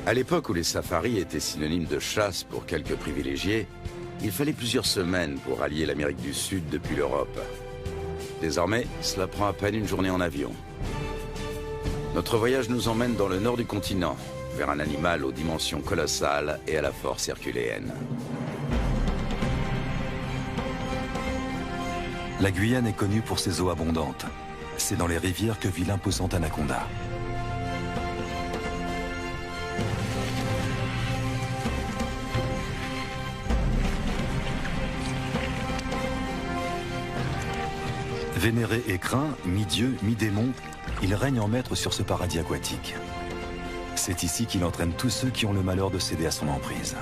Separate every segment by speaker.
Speaker 1: À l'époque où les safaris étaient synonymes de chasse pour quelques privilégiés, il fallait plusieurs semaines pour rallier l'Amérique du Sud depuis l'Europe. Désormais, cela prend à peine une journée en avion. Notre voyage nous emmène dans le nord du continent, vers un animal aux dimensions colossales et à la force herculéenne.
Speaker 2: La Guyane est connue pour ses eaux abondantes. C'est dans les rivières que vit l'imposante anaconda. Vénéré et craint, mi-dieu, mi-démon, il règne en maître sur ce paradis aquatique. C'est ici qu'il entraîne tous ceux qui ont le malheur de céder à son emprise.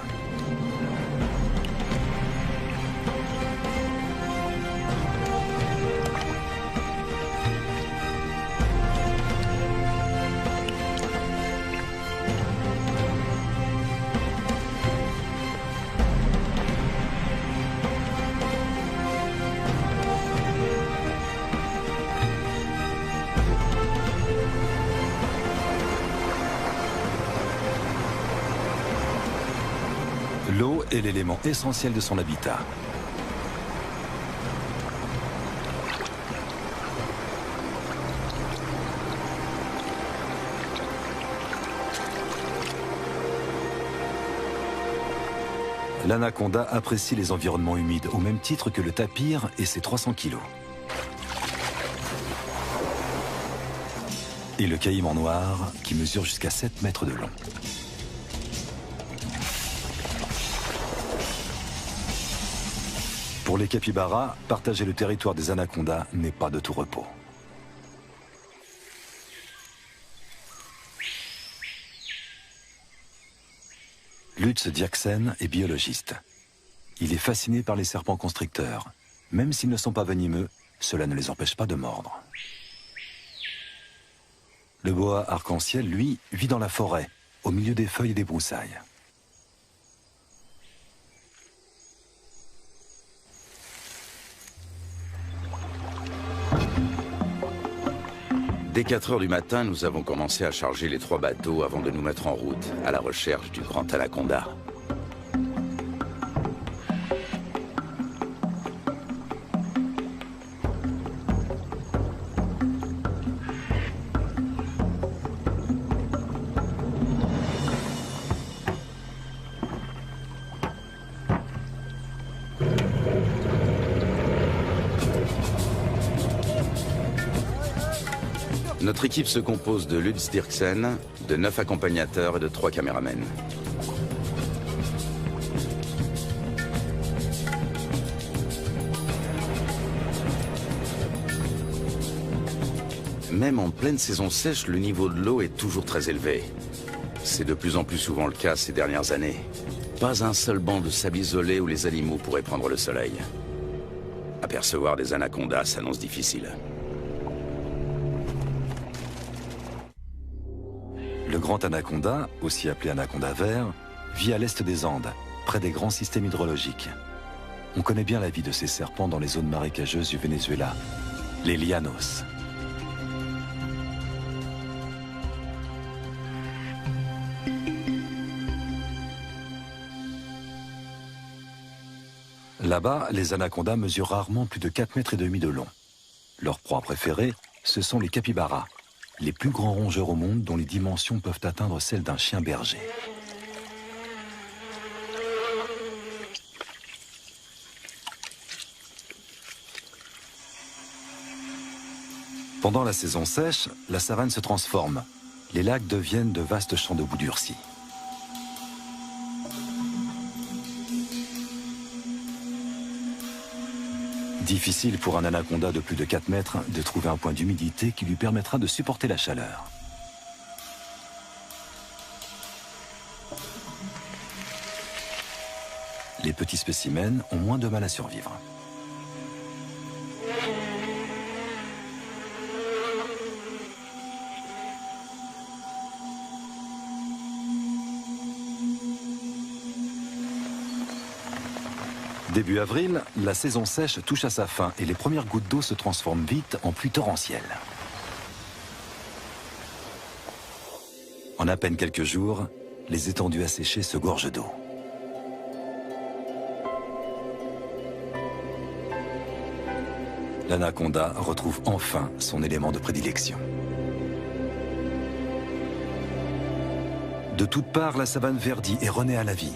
Speaker 2: L'eau est l'élément essentiel de son habitat. L'anaconda apprécie les environnements humides au même titre que le tapir et ses 300 kilos. Et le caïman noir qui mesure jusqu'à 7 mètres de long. Pour les capybaras, partager le territoire des anacondas n'est pas de tout repos. Lutz Diaksen est biologiste. Il est fasciné par les serpents constricteurs. Même s'ils ne sont pas venimeux, cela ne les empêche pas de mordre. Le boa arc-en-ciel, lui, vit dans la forêt, au milieu des feuilles et des broussailles.
Speaker 1: Dès 4 heures du matin, nous avons commencé à charger les 3 bateaux avant de nous mettre en route, à la recherche du grand anaconda. Notre équipe se compose de Lutz Dirksen, de 9 accompagnateurs et de 3 caméramens. Même en pleine saison sèche, le niveau de l'eau est toujours très élevé. C'est de plus en plus souvent le cas ces dernières années. Pas un seul banc de sable isolé où les animaux pourraient prendre le soleil. Apercevoir des anacondas s'annonce difficile.
Speaker 2: Le grand anaconda, aussi appelé anaconda vert, vit à l'est des Andes, près des grands systèmes hydrologiques. On connaît bien la vie de ces serpents dans les zones marécageuses du Venezuela, les llanos. Là-bas, les anacondas mesurent rarement plus de 4,5 mètres de long. Leur proie préférée, ce sont les capybaras, les plus grands rongeurs au monde dont les dimensions peuvent atteindre celles d'un chien berger. Pendant la saison sèche, la savane se transforme. Les lacs deviennent de vastes champs de boue durcie. Difficile pour un anaconda de plus de 4 mètres de trouver un point d'humidité qui lui permettra de supporter la chaleur. Les petits spécimens ont moins de mal à survivre. Début avril, la saison sèche touche à sa fin et les premières gouttes d'eau se transforment vite en pluie torrentielle. En à peine quelques jours, les étendues asséchées se gorgent d'eau. L'anaconda retrouve enfin son élément de prédilection. De toutes parts, la savane verdit et renaît à la vie.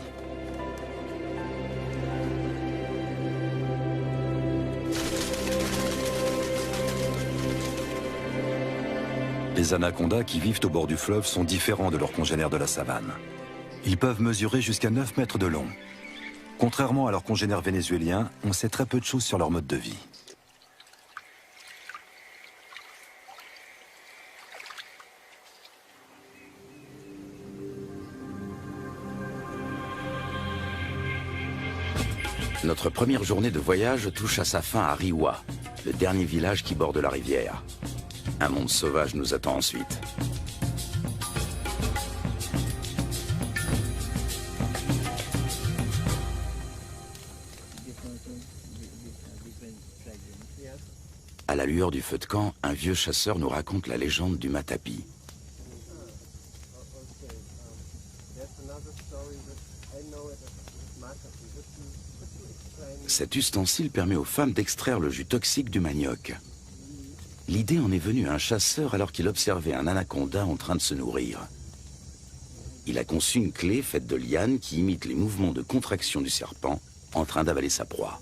Speaker 2: Les anacondas qui vivent au bord du fleuve sont différents de leurs congénères de la savane. Ils peuvent mesurer jusqu'à 9 mètres de long. Contrairement à leurs congénères vénézuéliens, on sait très peu de choses sur leur mode de vie.
Speaker 1: Notre première journée de voyage touche à sa fin à Riwa, le dernier village qui borde la rivière. Un monde sauvage nous attend ensuite. À la lueur du feu de camp, un vieux chasseur nous raconte la légende du matapi. Cet ustensile permet aux femmes d'extraire le jus toxique du manioc. L'idée en est venue à un chasseur alors qu'il observait un anaconda en train de se nourrir. Il a conçu une clé faite de lianes qui imite les mouvements de contraction du serpent en train d'avaler sa proie.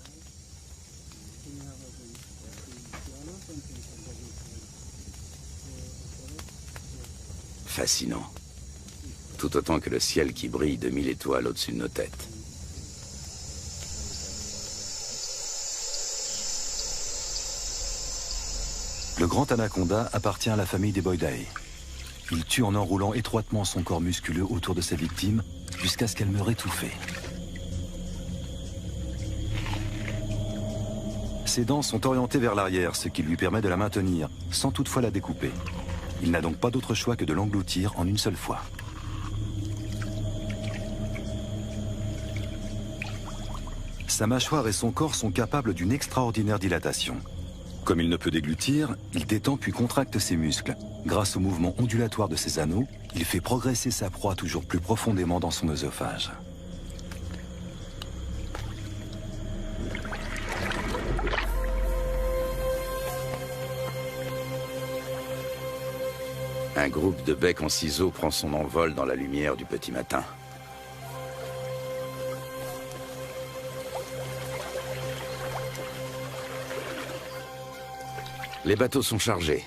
Speaker 1: Fascinant. Tout autant que le ciel qui brille de 1000 étoiles au-dessus de nos têtes.
Speaker 2: Le grand anaconda appartient à la famille des Boidae. Il tue en enroulant étroitement son corps musculeux autour de sa victime jusqu'à ce qu'elle meure étouffée. Ses dents sont orientées vers l'arrière, ce qui lui permet de la maintenir, sans toutefois la découper. Il n'a donc pas d'autre choix que de l'engloutir en une seule fois. Sa mâchoire et son corps sont capables d'une extraordinaire dilatation. Comme il ne peut déglutir, il détend puis contracte ses muscles. Grâce au mouvement ondulatoire de ses anneaux, il fait progresser sa proie toujours plus profondément dans son œsophage.
Speaker 1: Un groupe de becs en ciseaux prend son envol dans la lumière du petit matin. Les bateaux sont chargés.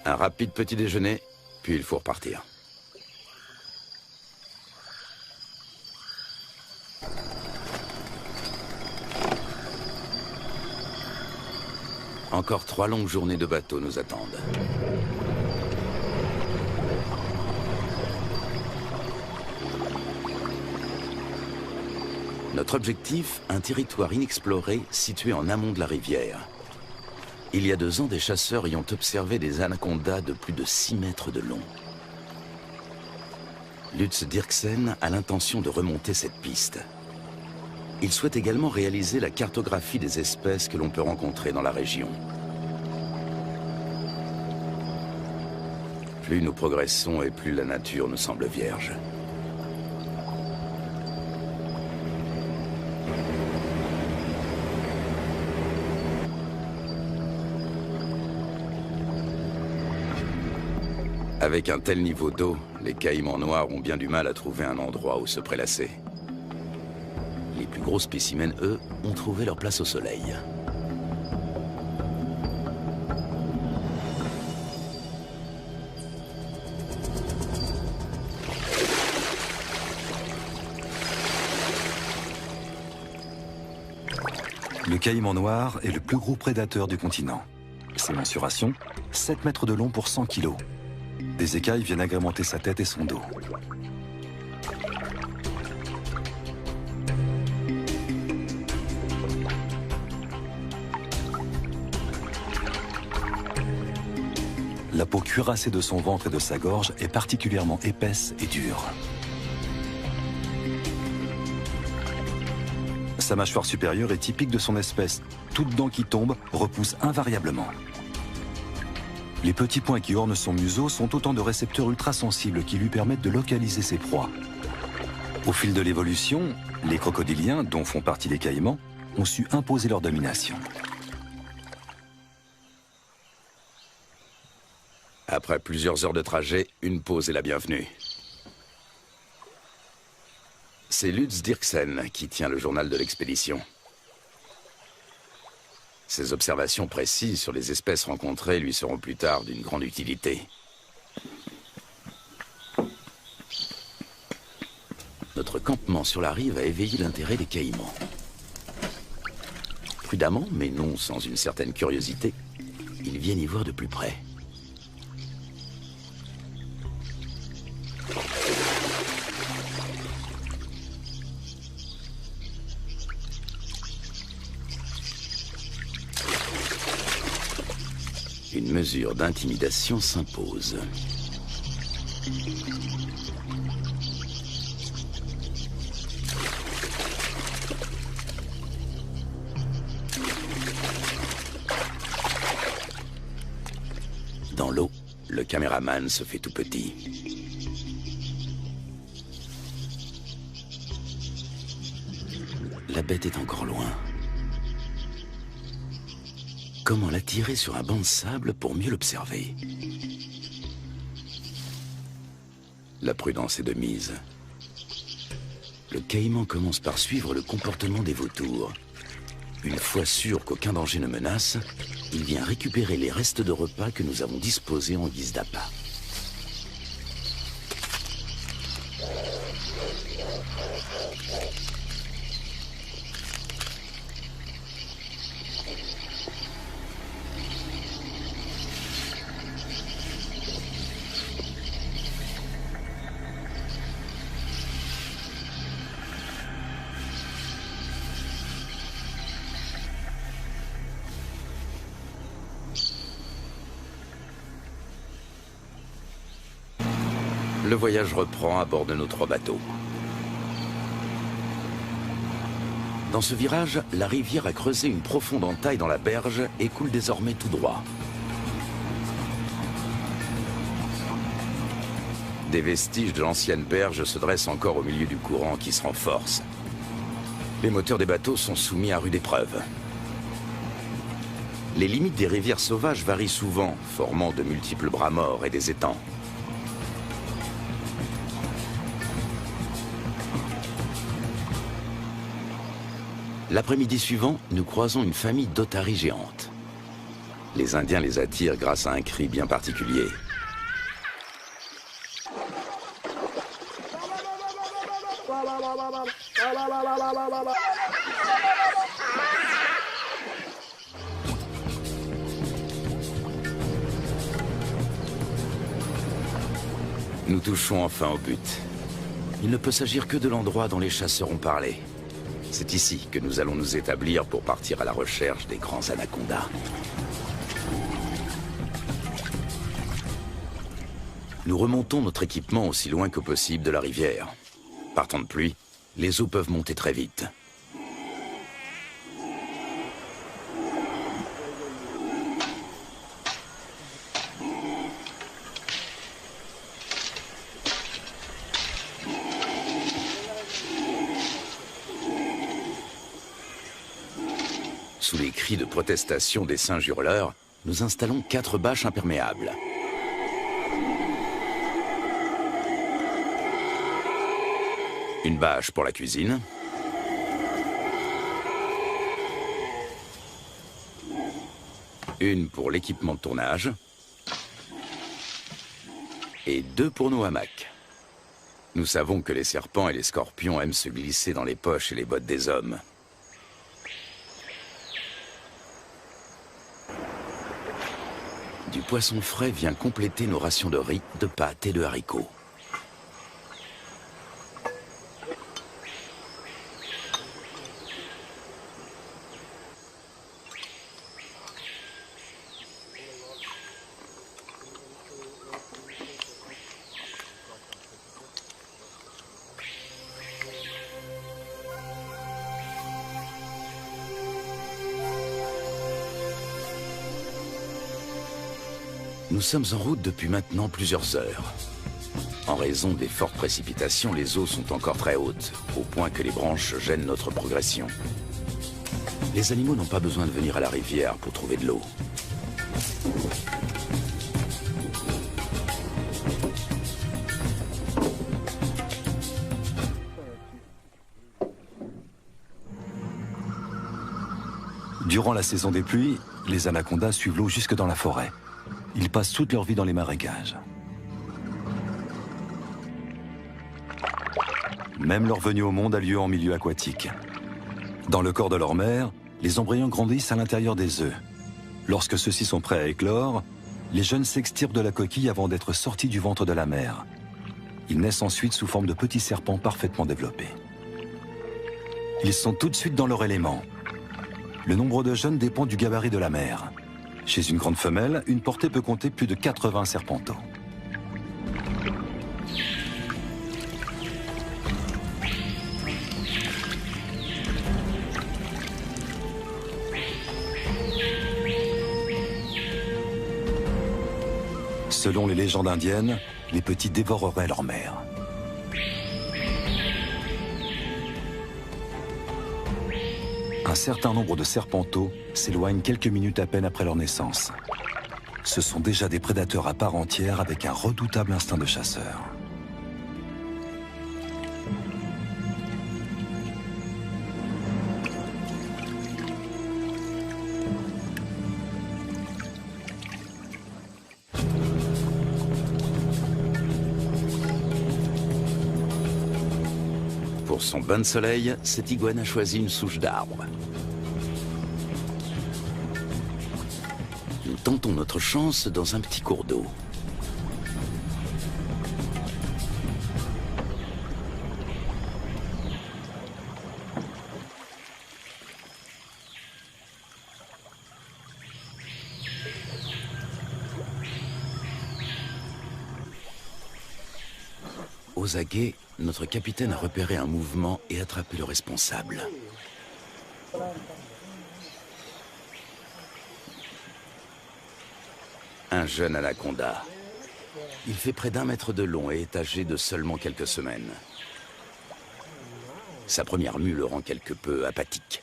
Speaker 1: Un rapide petit déjeuner, puis il faut repartir. Encore 3 longues journées de bateau nous attendent. Notre objectif, un territoire inexploré situé en amont de la rivière. Il y a 2 ans, des chasseurs y ont observé des anacondas de plus de 6 mètres de long. Lutz Dirksen a l'intention de remonter cette piste. Il souhaite également réaliser la cartographie des espèces que l'on peut rencontrer dans la région. Plus nous progressons et plus la nature nous semble vierge. Avec un tel niveau d'eau, les caïmans noirs ont bien du mal à trouver un endroit où se prélasser. Les plus gros spécimens, eux, ont trouvé leur place au soleil.
Speaker 2: Le caïman noir est le plus gros prédateur du continent. Ses mensurations, 7 mètres de long pour 100 kilos. Des écailles viennent agrémenter sa tête et son dos. La peau cuirassée de son ventre et de sa gorge est particulièrement épaisse et dure. Sa mâchoire supérieure est typique de son espèce. Toute dent qui tombe repousse invariablement. Les petits points qui ornent son museau sont autant de récepteurs ultrasensibles qui lui permettent de localiser ses proies. Au fil de l'évolution, les crocodiliens, dont font partie les caïmans, ont su imposer leur domination.
Speaker 1: Après plusieurs heures de trajet, une pause est la bienvenue. C'est Lutz Dirksen qui tient le journal de l'expédition. Ses observations précises sur les espèces rencontrées lui seront plus tard d'une grande utilité. Notre campement sur la rive a éveillé l'intérêt des caïmans. Prudemment, mais non sans une certaine curiosité, ils viennent y voir de plus près. Une mesure d'intimidation s'impose. Dans l'eau, le caméraman se fait tout petit. La bête est encore loin. Comment l'attirer sur un banc de sable pour mieux l'observer? La prudence est de mise. Le caïman commence par suivre le comportement des vautours. Une fois sûr qu'aucun danger ne menace, il vient récupérer les restes de repas que nous avons disposés en guise d'appât. Le voyage reprend à bord de nos 3 bateaux. Dans ce virage, la rivière a creusé une profonde entaille dans la berge et coule désormais tout droit. Des vestiges de l'ancienne berge se dressent encore au milieu du courant qui se renforce. Les moteurs des bateaux sont soumis à rude épreuve. Les limites des rivières sauvages varient souvent, formant de multiples bras morts et des étangs. L'après-midi suivant, nous croisons une famille d'otaries géantes. Les Indiens les attirent grâce à un cri bien particulier. Nous touchons enfin au but. Il ne peut s'agir que de l'endroit dont les chasseurs ont parlé. C'est ici que nous allons nous établir pour partir à la recherche des grands anacondas. Nous remontons notre équipement aussi loin que possible de la rivière. Par temps de pluie, les eaux peuvent monter très vite. Sous les cris de protestation des singes hurleurs, nous installons 4 bâches imperméables. Une bâche pour la cuisine. Une pour l'équipement de tournage. Et 2 pour nos hamacs. Nous savons que les serpents et les scorpions aiment se glisser dans les poches et les bottes des hommes. Du poisson frais vient compléter nos rations de riz, de pâtes et de haricots. Nous sommes en route depuis maintenant plusieurs heures. En raison des fortes précipitations, les eaux sont encore très hautes, au point que les branches gênent notre progression. Les animaux n'ont pas besoin de venir à la rivière pour trouver de l'eau.
Speaker 2: Durant la saison des pluies, les anacondas suivent l'eau jusque dans la forêt. Ils passent toute leur vie dans les marécages. Même leur venue au monde a lieu en milieu aquatique. Dans le corps de leur mère, les embryons grandissent à l'intérieur des œufs. Lorsque ceux-ci sont prêts à éclore, les jeunes s'extirpent de la coquille avant d'être sortis du ventre de la mère. Ils naissent ensuite sous forme de petits serpents parfaitement développés. Ils sont tout de suite dans leur élément. Le nombre de jeunes dépend du gabarit de la mère. Chez une grande femelle, une portée peut compter plus de 80 serpenteaux. Selon les légendes indiennes, les petits dévoreraient leur mère. Un certain nombre de serpenteaux s'éloignent quelques minutes à peine après leur naissance. Ce sont déjà des prédateurs à part entière avec un redoutable instinct de chasseur.
Speaker 1: Pour son bain de soleil, cette iguane a choisi une souche d'arbre. Nous tentons notre chance dans un petit cours d'eau. Aux aguets, notre capitaine a repéré un mouvement et attrapé le responsable. Un jeune anaconda. Il fait près d'1 mètre de long et est âgé de seulement quelques semaines. Sa première mue le rend quelque peu apathique.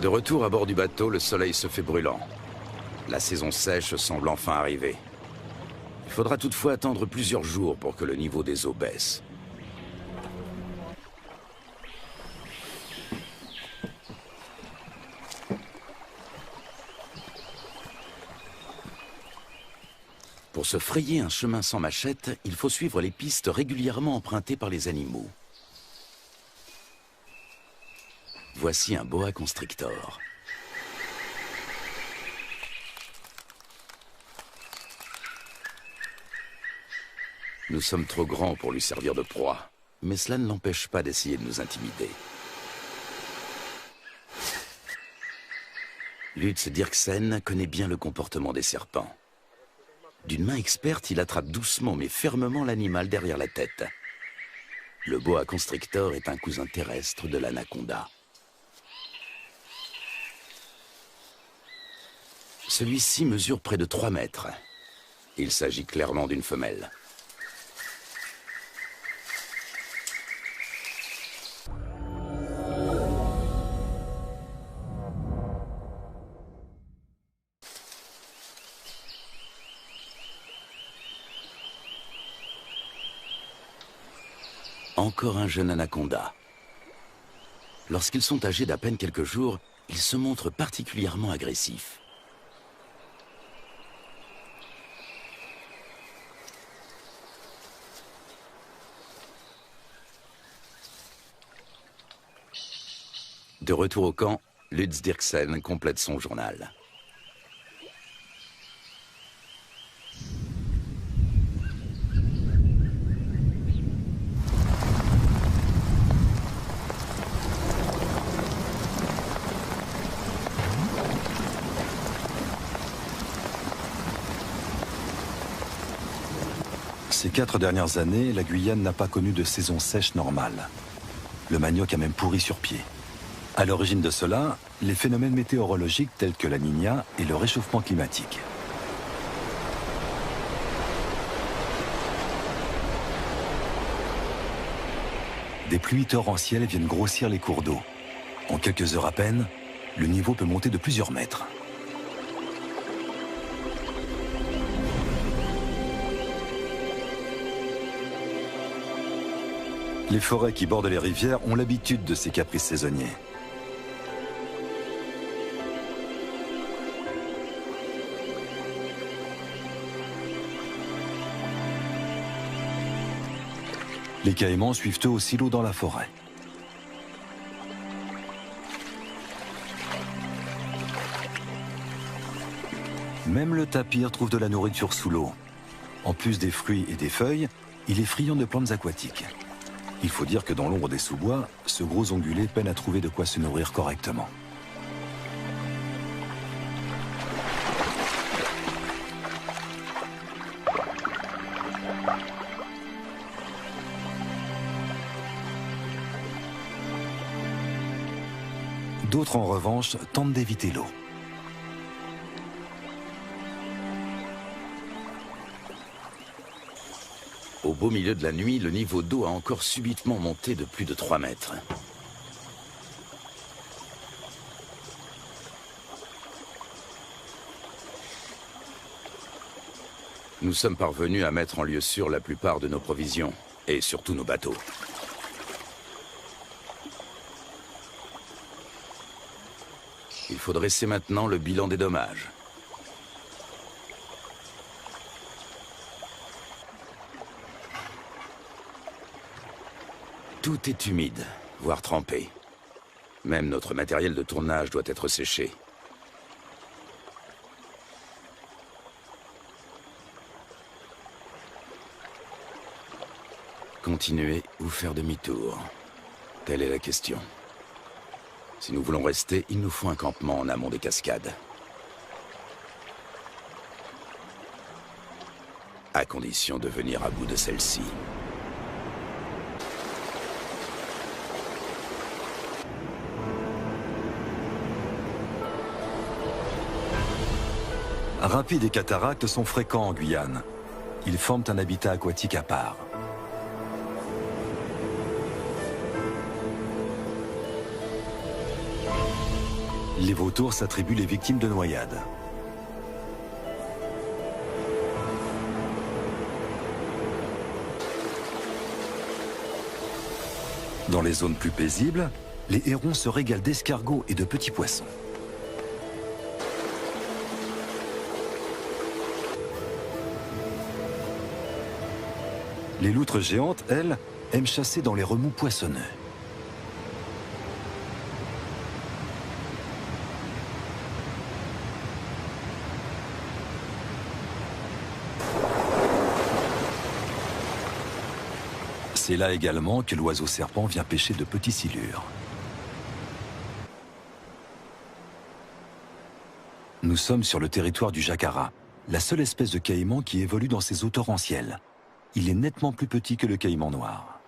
Speaker 1: De retour à bord du bateau, le soleil se fait brûlant. La saison sèche semble enfin arriver. Il faudra toutefois attendre plusieurs jours pour que le niveau des eaux baisse. Pour se frayer un chemin sans machette, il faut suivre les pistes régulièrement empruntées par les animaux. Voici un boa constrictor. Nous sommes trop grands pour lui servir de proie, mais cela ne l'empêche pas d'essayer de nous intimider. Lutz Dirksen connaît bien le comportement des serpents. D'une main experte, il attrape doucement mais fermement l'animal derrière la tête. Le boa constrictor est un cousin terrestre de l'anaconda. Celui-ci mesure près de 3 mètres. Il s'agit clairement d'une femelle. Encore un jeune anaconda. Lorsqu'ils sont âgés d'à peine quelques jours, ils se montrent particulièrement agressifs. De retour au camp, Lutz Dirksen complète son journal.
Speaker 2: Ces 4 dernières années, la Guyane n'a pas connu de saison sèche normale. Le manioc a même pourri sur pied. À l'origine de cela, les phénomènes météorologiques tels que la Niña et le réchauffement climatique. Des pluies torrentielles viennent grossir les cours d'eau. En quelques heures à peine, le niveau peut monter de plusieurs mètres. Les forêts qui bordent les rivières ont l'habitude de ces caprices saisonniers. Les caïmans suivent eux aussi l'eau dans la forêt. Même le tapir trouve de la nourriture sous l'eau. En plus des fruits et des feuilles, il est friand de plantes aquatiques. Il faut dire que dans l'ombre des sous-bois, ce gros ongulé peine à trouver de quoi se nourrir correctement. D'autres, en revanche, tentent d'éviter l'eau.
Speaker 1: Au beau milieu de la nuit, le niveau d'eau a encore subitement monté de plus de 3 mètres. Nous sommes parvenus à mettre en lieu sûr la plupart de nos provisions, et surtout nos bateaux. Il faut dresser maintenant le bilan des dommages. Tout est humide, voire trempé. Même notre matériel de tournage doit être séché. Continuer ou faire demi-tour? Telle est la question. Si nous voulons rester, il nous faut un campement en amont des cascades. À condition de venir à bout de celle-ci.
Speaker 2: Rapides et cataractes sont fréquents en Guyane. Ils forment un habitat aquatique à part. Les vautours s'attribuent les victimes de noyades. Dans les zones plus paisibles, les hérons se régalent d'escargots et de petits poissons. Les loutres géantes, elles, aiment chasser dans les remous poissonneux. C'est là également que l'oiseau serpent vient pêcher de petits silures. Nous sommes sur le territoire du jacara, la seule espèce de caïman qui évolue dans ces eaux torrentielles. Il est nettement plus petit que le caïman noir.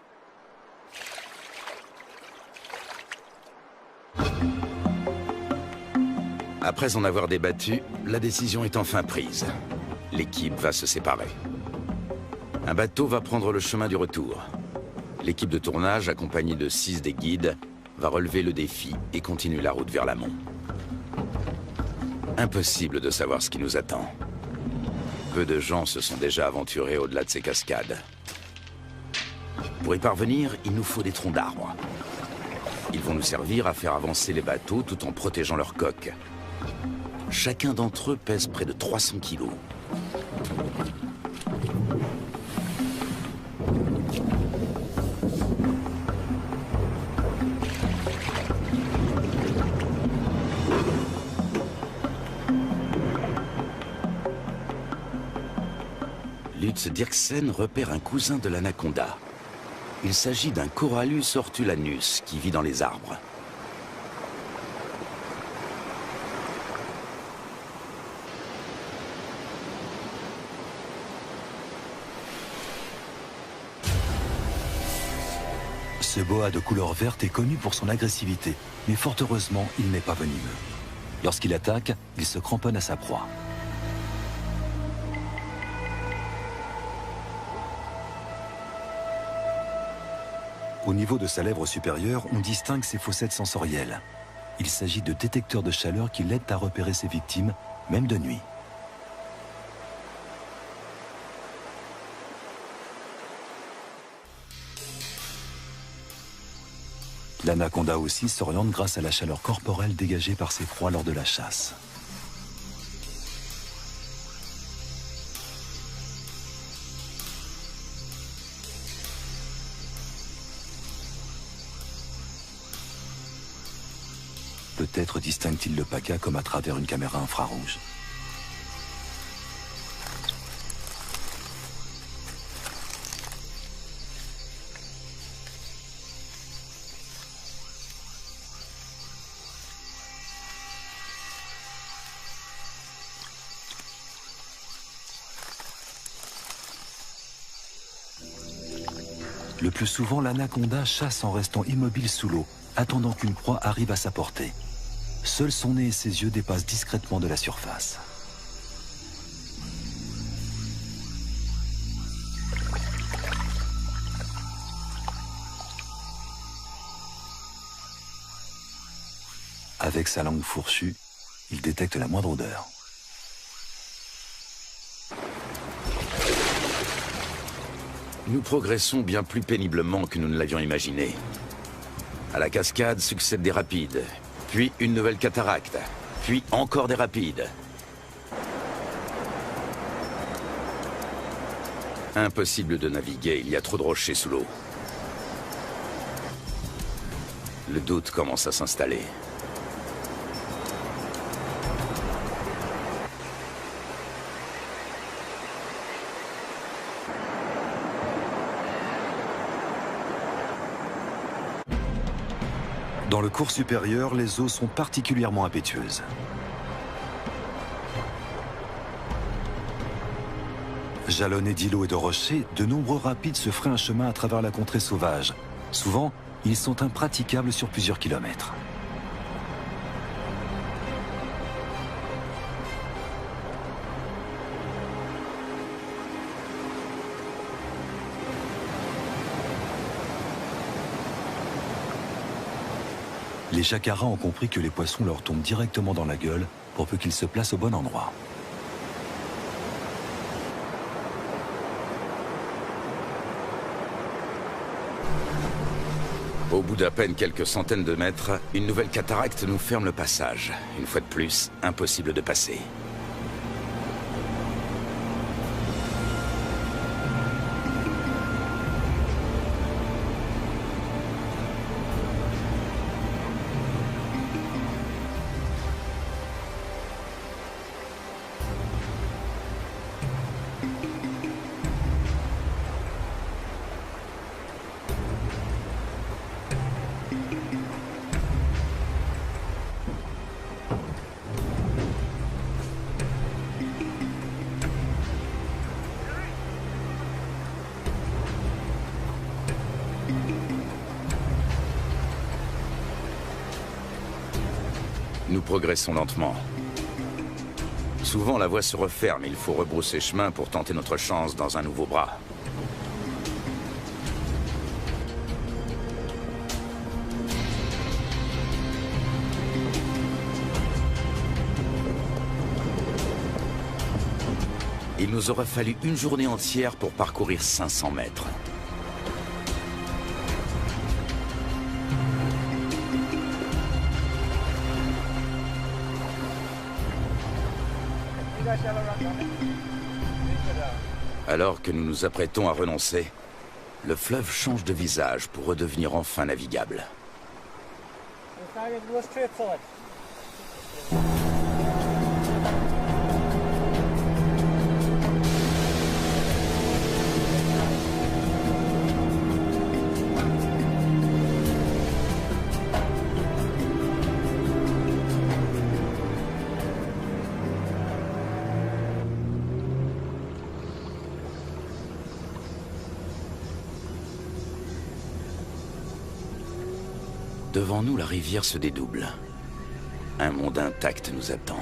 Speaker 1: Après en avoir débattu, la décision est enfin prise. L'équipe va se séparer. Un bateau va prendre le chemin du retour. L'équipe de tournage, accompagnée de 6 des guides, va relever le défi et continuer la route vers l'amont. Impossible de savoir ce qui nous attend. Peu de gens se sont déjà aventurés au-delà de ces cascades. Pour y parvenir, il nous faut des troncs d'arbres. Ils vont nous servir à faire avancer les bateaux tout en protégeant leurs coques. Chacun d'entre eux pèse près de 300 kilos. Lutz Dirksen repère un cousin de l'anaconda. Il s'agit d'un Corallus ortulanus qui vit dans les arbres.
Speaker 2: Ce boa de couleur verte est connu pour son agressivité, mais fort heureusement, il n'est pas venimeux. Lorsqu'il attaque, il se cramponne à sa proie. Au niveau de sa lèvre supérieure, on distingue ses fossettes sensorielles. Il s'agit de détecteurs de chaleur qui l'aident à repérer ses victimes, même de nuit. L'anaconda aussi s'oriente grâce à la chaleur corporelle dégagée par ses proies lors de la chasse. Peut-être distingue-t-il le paca comme à travers une caméra infrarouge. Le plus souvent, l'anaconda chasse en restant immobile sous l'eau, attendant qu'une proie arrive à sa portée. Seul son nez et ses yeux dépassent discrètement de la surface. Avec sa langue fourchue, il détecte la moindre odeur.
Speaker 1: Nous progressons bien plus péniblement que nous ne l'avions imaginé. À la cascade succèdent des rapides, puis une nouvelle cataracte, puis encore des rapides. Impossible de naviguer, il y a trop de rochers sous l'eau. Le doute commence à s'installer.
Speaker 2: Dans le cours supérieur, les eaux sont particulièrement impétueuses. Jalonnés d'îlots et de rochers, de nombreux rapides se frayent un chemin à travers la contrée sauvage. Souvent, ils sont impraticables sur plusieurs kilomètres. Les jacaras ont compris que les poissons leur tombent directement dans la gueule pour peu qu'ils se placent au bon endroit.
Speaker 1: Au bout d'à peine quelques centaines de mètres, une nouvelle cataracte nous ferme le passage. Une fois de plus, impossible de passer. Nous progressons lentement. Souvent, la voie se referme et il faut rebrousser chemin pour tenter notre chance dans un nouveau bras. Il nous aura fallu une journée entière pour parcourir 500 mètres. Alors que nous nous apprêtons à renoncer, le fleuve change de visage pour redevenir enfin navigable. Devant nous, la rivière se dédouble. Un monde intact nous attend.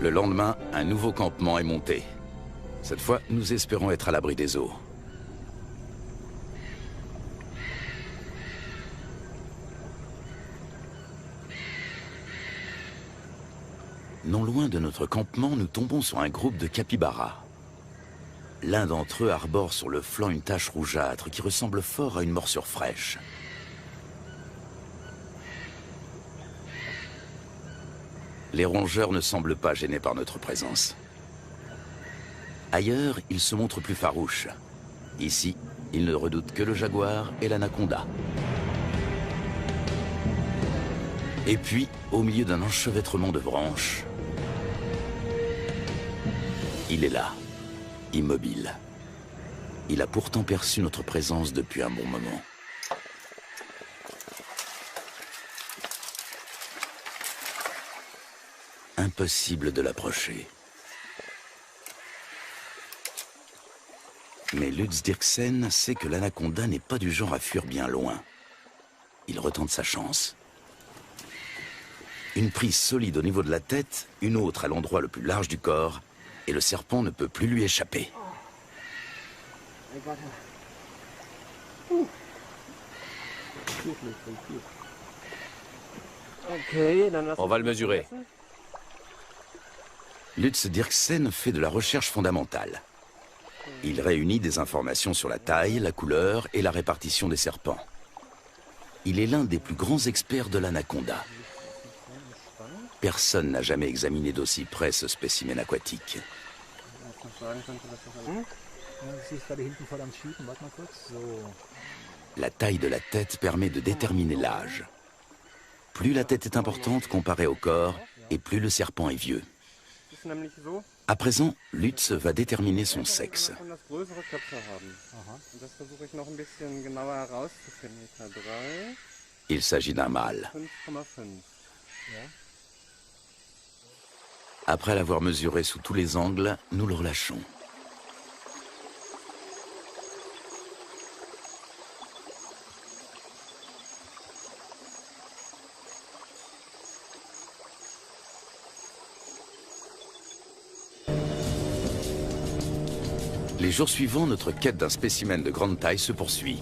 Speaker 1: Le lendemain, un nouveau campement est monté. Cette fois, nous espérons être à l'abri des eaux. Non loin de notre campement, nous tombons sur un groupe de capybaras. L'un d'entre eux arbore sur le flanc une tache rougeâtre qui ressemble fort à une morsure fraîche. Les rongeurs ne semblent pas gênés par notre présence. Ailleurs, ils se montrent plus farouches. Ici, ils ne redoutent que le jaguar et l'anaconda. Et puis, au milieu d'un enchevêtrement de branches, il est là, immobile. Il a pourtant perçu notre présence depuis un bon moment. Impossible de l'approcher. Mais Lutz Dirksen sait que l'anaconda n'est pas du genre à fuir bien loin. Il retente sa chance. Une prise solide au niveau de la tête, une autre à l'endroit le plus large du corps, et le serpent ne peut plus lui échapper.
Speaker 3: On va le mesurer.
Speaker 1: Lutz Dirksen fait de la recherche fondamentale. Il réunit des informations sur la taille, la couleur et la répartition des serpents. Il est l'un des plus grands experts de l'anaconda. Personne n'a jamais examiné d'aussi près ce spécimen aquatique. La taille de la tête permet de déterminer l'âge. Plus la tête est importante comparée au corps, et plus le serpent est vieux. À présent, Lutz va déterminer son sexe. Il s'agit d'un mâle. Après l'avoir mesuré sous tous les angles, nous le relâchons. Les jours suivants, notre quête d'un spécimen de grande taille se poursuit.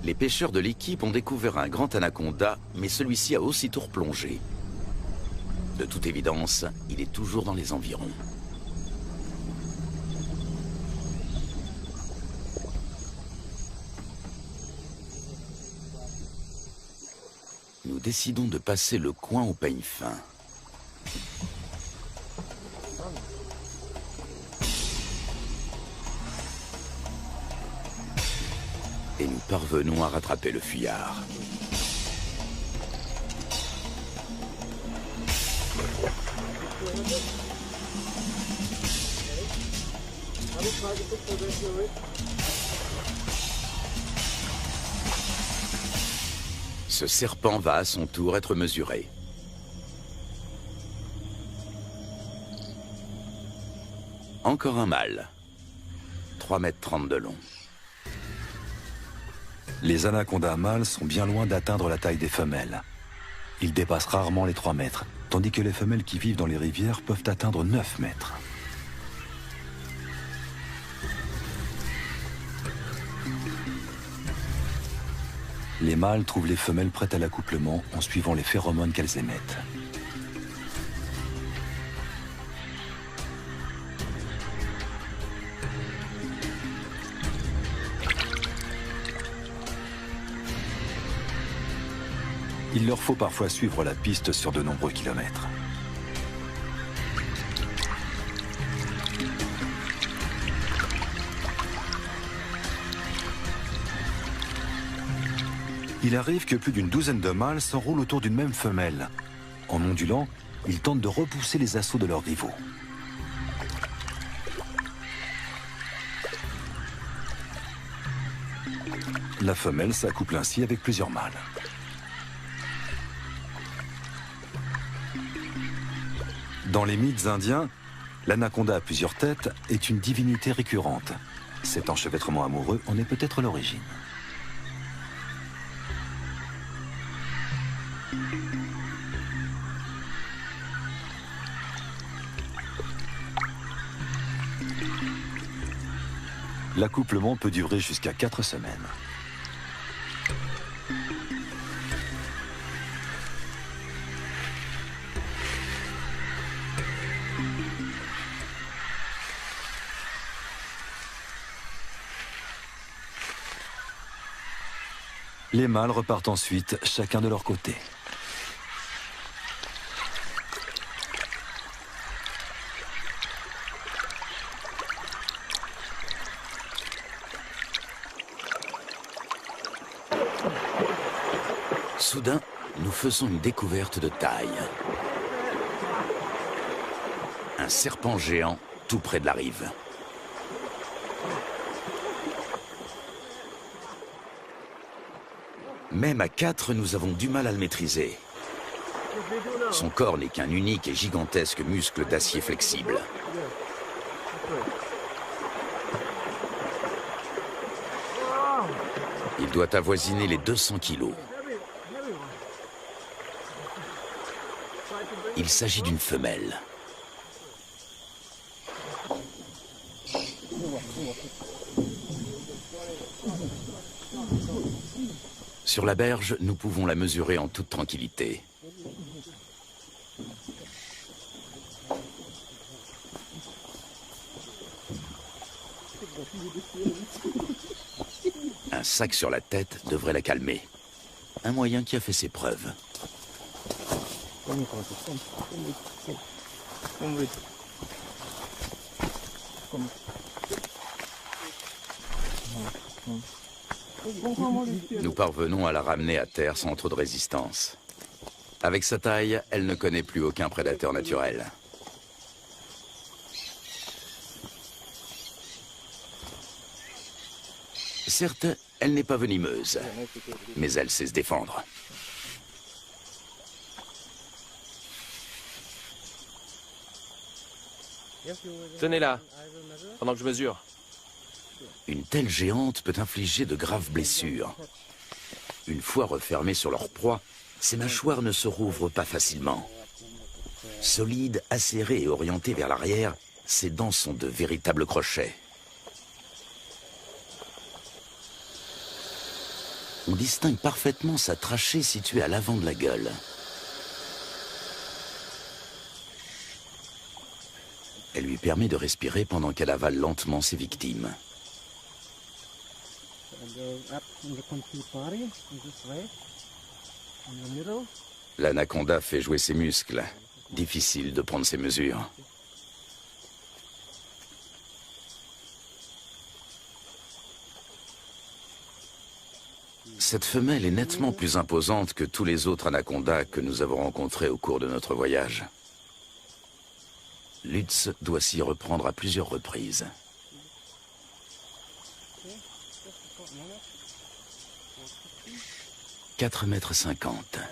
Speaker 1: Les pêcheurs de l'équipe ont découvert un grand anaconda, mais celui-ci a aussitôt replongé. De toute évidence, il est toujours dans les environs. Nous décidons de passer le coin au peigne fin. Et nous parvenons à rattraper le fuyard. Ce serpent va à son tour être mesuré. Encore un mâle. 3,30 m de long.
Speaker 2: Les anacondas mâles sont bien loin d'atteindre la taille des femelles. Ils dépassent rarement les 3 mètres, tandis que les femelles qui vivent dans les rivières peuvent atteindre 9 mètres. Les mâles trouvent les femelles prêtes à l'accouplement en suivant les phéromones qu'elles émettent. Il leur faut parfois suivre la piste sur de nombreux kilomètres. Il arrive que plus d'une douzaine de mâles s'enroulent autour d'une même femelle. En ondulant, ils tentent de repousser les assauts de leurs rivaux. La femelle s'accouple ainsi avec plusieurs mâles. Dans les mythes indiens, l'anaconda à plusieurs têtes est une divinité récurrente. Cet enchevêtrement amoureux en est peut-être l'origine. L'accouplement peut durer jusqu'à 4 semaines. Les mâles repartent ensuite, chacun de leur côté.
Speaker 1: Soudain, nous faisons une découverte de taille. Un serpent géant tout près de la rive. Même à 4, nous avons du mal à le maîtriser. Son corps n'est qu'un unique et gigantesque muscle d'acier flexible. Il doit avoisiner les 200 kilos. Il s'agit d'une femelle. Sur la berge, nous pouvons la mesurer en toute tranquillité. Un sac sur la tête devrait la calmer. Un moyen qui a fait ses preuves. Nous parvenons à la ramener à terre sans trop de résistance. Avec sa taille, elle ne connaît plus aucun prédateur naturel. Certes, elle n'est pas venimeuse, mais elle sait se défendre.
Speaker 3: Tenez-la, pendant que je mesure.
Speaker 1: Une telle géante peut infliger de graves blessures. Une fois refermées sur leur proie, ces mâchoires ne se rouvrent pas facilement. Solides, acérées et orientées vers l'arrière, ses dents sont de véritables crochets. On distingue parfaitement sa trachée située à l'avant de la gueule. Elle lui permet de respirer pendant qu'elle avale lentement ses victimes. L'anaconda fait jouer ses muscles. Difficile de prendre ses mesures. Cette femelle est nettement plus imposante que tous les autres anacondas que nous avons rencontrés au cours de notre voyage. Lutz doit s'y reprendre à plusieurs reprises. « 4,50 m.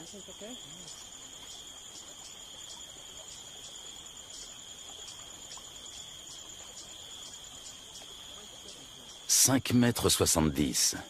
Speaker 1: « 5,70 m.